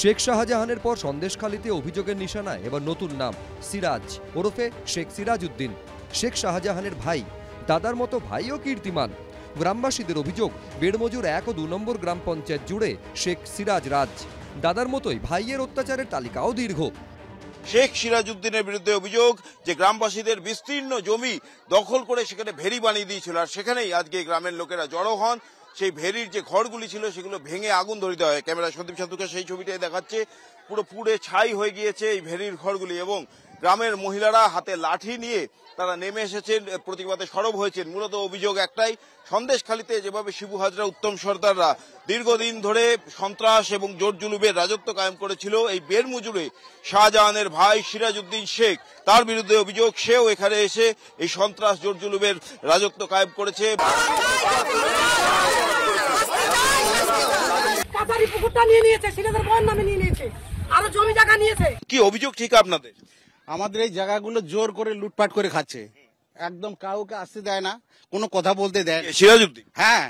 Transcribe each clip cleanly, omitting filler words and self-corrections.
শেখ শাহজাহানের পর সন্দেশখালীতে অভিযোগের নিশানায় এবার নতুন নাম সিরাজ ওরফে শেখ সিরাজউদ্দিন। শেখ শাহজাহানের ভাই, দাদার মতো ভাইও কীর্তিমান। গ্রামবাসীদের অভিযোগ, বেড়মজুর 1 ও 2 নম্বর গ্রাম পঞ্চায়েত জুড়ে শেখ সিরাজ রাজ। দাদার মতোই ভাইয়ের অত্যাচারের তালিকাও দীর্ঘ। শেখ সিরাজউদ্দিনের বিরুদ্ধে অভিযোগ যে গ্রামবাসীদের বিস্তীর্ণ জমি দখল করে সেখানে ভেরি বানিয়ে দিয়েছিল, আর সেখানেই আজকে গ্রামের লোকেরা জড়ো হন। সেই ভেরির যে ঘরগুলি ছিল সেগুলো ভেঙে আগুন ধরে দেওয়া হয়। ক্যামেরা সন্দীপ সাধুকে সেই ছবিটাই দেখাচ্ছে। পুরো পুড়ে ছাই হয়ে গিয়েছে এই ভেরির ঘরগুলি, এবং গ্রামের মহিলারা হাতে লাঠি নিয়ে তারা নেমে এসেছেন, প্রতিবাদে সরব হয়েছেন। মূলত অভিযোগ একটাই, সন্দেশখালীতে যেভাবে শিবু হাজরা, উত্তম সর্দাররা দীর্ঘদিন ধরে সন্ত্রাস এবং জোর জুলুমের রাজত্ব কায়েম করেছিল, এই বেড়মজুরে শাহজাহানের ভাই সিরাজউদ্দিন শেখ, তার বিরুদ্ধে অভিযোগ সেও এখানে এসে এই সন্ত্রাস জোর জুলুমের রাজত্ব কায়েম করেছে। কি অভিযোগ ঠিক আপনাদের? আমাদের এই জায়গাগুলো জোর করে লুটপাট করে খাচ্ছে, একদম কাউকে আসতে দেয় না, কোনো কথা বলতে দেয়। সিরাজউদ্দিন? হ্যাঁ,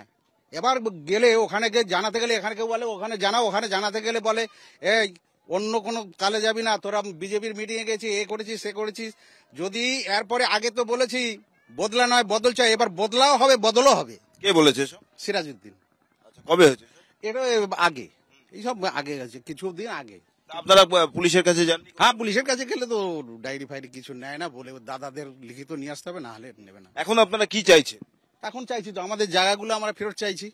এবার গেলে ওখানে গিয়ে জানাতে গেলে এখানে কেউ বলে ওখানে জানাও, ওখানে জানাতে গেলে বলে এই অন্য কোনো কালে যাবি না, তোরা বিজেপির মিটিং এ গেছিস, এ করেছিস সে করেছিস। যদি এরপরে আগে তো বলেছি বদলা নয় বদল চাই, এবার বদলাও হবে, বদলও হবে। কে বলেছে? সিরাজউদ্দিন। কবে হয়েছে এটা? আগে, এইসব আগে গেছে, কিছুদিন আগে। আপনারা পুলিশের কাছে যান? হ্যাঁ, পুলিশের কাছে গেলে তো ডায়েরি ফাইরি কিছু নেয় না, বলে দাদাদের লিখিত নিয়ে আসতে হবে, না হলে নেবে না। এখন আপনারা কি চাইছেন? এখন চাইছি তো আমাদের জায়গাগুলো আমরা ফেরত চাইছি,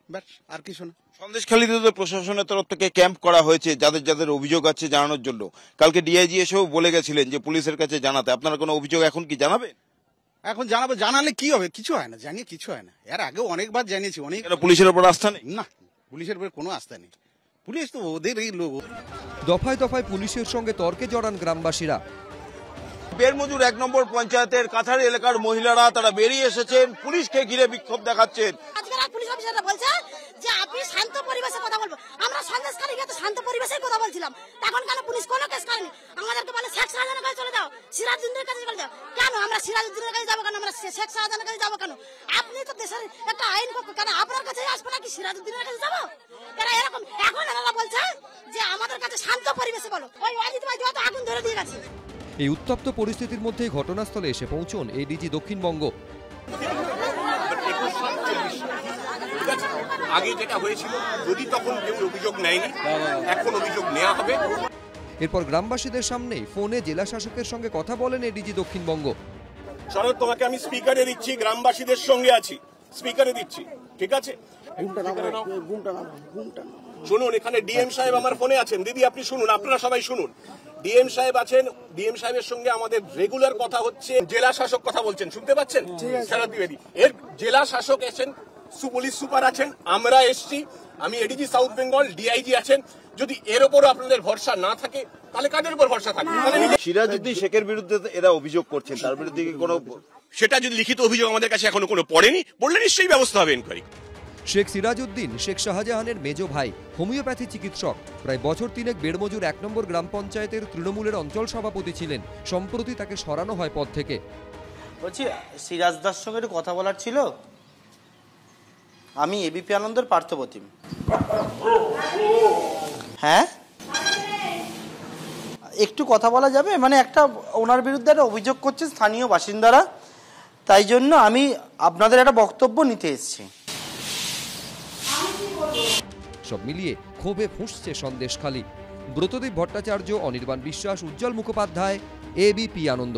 ব্যাস, আর কিছু না। সন্দেশখালীতে তো প্রশাসনের তরফ থেকে ক্যাম্প করা হয়েছে যাদের যাদের অভিযোগ আছে জানানোর জন্য। কালকে ডিআইজি এসেও বলে গেছিলেন যে পুলিশের কাছে জানাতে। আপনারা কোনো অভিযোগ এখন কি জানাবেন? এখন জানাবো, জানালে কি হবে? কিছু হয় না, জানিয়ে কিছু হয় না। এর আগেও অনেকবার জানিয়েছি। অনেক পুলিশের উপর আস্থা নেই? না, পুলিশের উপর কোনো আস্থা নেই। পুলিশ তো ওদেরই লোক। দফায় দফায় পুলিশের সঙ্গে তর্কে জড়ান গ্রামবাসীরা। বেড়মজুর 1 নম্বর পঞ্চায়েতের কাছাড়ি এলাকার মহিলারা তারা বেরিয়ে এসেছেন, পুলিশকে ঘিরে বিক্ষোভ দেখাচ্ছেন। পুলিশ অফিসাররা বলছে যে আপনি শান্ত পরিবেশে কথা বলবো। আমরা সন্দেশখালী গিয়ে তো শান্ত পরিবেশে কথা বলছিলাম, তখন কেন পুলিশ কোনো কেস করেনি? আমাদেরকে বলে শেখ শাহজাহানের কাছে চলে যাও, সিরাজউদ্দিনের কাছে চলে যাও। কেন আমরা সিরাজউদ্দিনের কাছে যাবো? কেন আমরা শেখ শাহজাহানের কাছে যাবো? কেন? আপনি তো দেশের একটা আইন, কেন আপনার কাছে আসবো নাকি সিরাজউদ্দিনের কাছে যাবো? এরা এরকম এখন এনারা বলছে যে আমাদের কাছে শান্ত পরিবেশে বলো। ওই অজিত ভাই তো আগুন ধরে দিয়ে গেছে। এই উত্তপ্ত পরিস্থিতির মধ্যেই ঘটনাস্থলে এসে পৌঁছন এডিজি দক্ষিণবঙ্গ। আগে যেটা হয়েছিল, যদি তখন কেউ অভিযোগ নেয়নি, এখন অভিযোগ নেওয়া হবে। এরপর গ্রামবাসীদের সামনেই ফোনে জেলা শাসকের সঙ্গে কথা বলেন এডিজি দক্ষিণবঙ্গ। শরৎ, তোমাকে আমি স্পিকারে দিচ্ছি, গ্রামবাসীদের সঙ্গে আছি, স্পিকারে দিচ্ছি, ঠিক আছে? শুনুন, এখানে ডিএম সাহেব আমার ফোনে আছেন। দিদি আপনি শুনুন, আপনারা সবাই শুনুন। ডিএম সাহেব আছেন, ডিএম সাহেবের সঙ্গে আমাদের রেগুলার কথা হচ্ছে। জেলা শাসক কথা বলছেন, শুনতে পাচ্ছেন? শরৎ দ্বিবেদী, এর জেলা শাসক আছেন, পুলিশ সুপার আছেন, আমরা এসছি, আমি এডিজি সাউথ বেঙ্গল, ডিআইজি আছেন। যদি এর উপরও আপনাদের ভরসা না থাকে, তাহলে কাদের উপর ভরসা থাকবে? সিরাজউদ্দিন শেখের বিরুদ্ধে এরা অভিযোগ করছেন, তার বিরুদ্ধে কোনো সেটা যদি লিখিত অভিযোগ আমাদের কাছে এখনো কোনো পড়েনি, বললে নিশ্চয়ই ব্যবস্থা হবে এনকোয়ারি। শেখ সিরাজউদ্দিন শেখ শাহজাহানের মেজ ভাই, হোমিওপ্যাথি চিকিৎসক। প্রায় বছর 3 বেড়মজুর 1 নম্বর গ্রাম পঞ্চায়েতের তৃণমূলের অঞ্চল সভাপতি ছিলেন। সম্প্রতি তাকে সরানো হয় পদ থেকে। বলছি, সিরাজদার সঙ্গে একটু কথা বলার ছিল। আমি এবিপি আনন্দের পার্থপ্রতিম। হ্যাঁ, একটু কথা বলা যাবে? মানে একটা ওনার বিরুদ্ধে একটা অভিযোগ করছে স্থানীয় বাসিন্দারা, তাই জন্য আমি আপনাদের একটা বক্তব্য নিতে এসেছি। সব মিলিয়ে ক্ষোভে ফুঁসছে সন্দেশখালী। ব্রতদীপ ভট্টাচার্য, অনির্বাণ বিশ্বাস, উজ্জ্বল মুখোপাধ্যায়, এবিপি আনন্দ।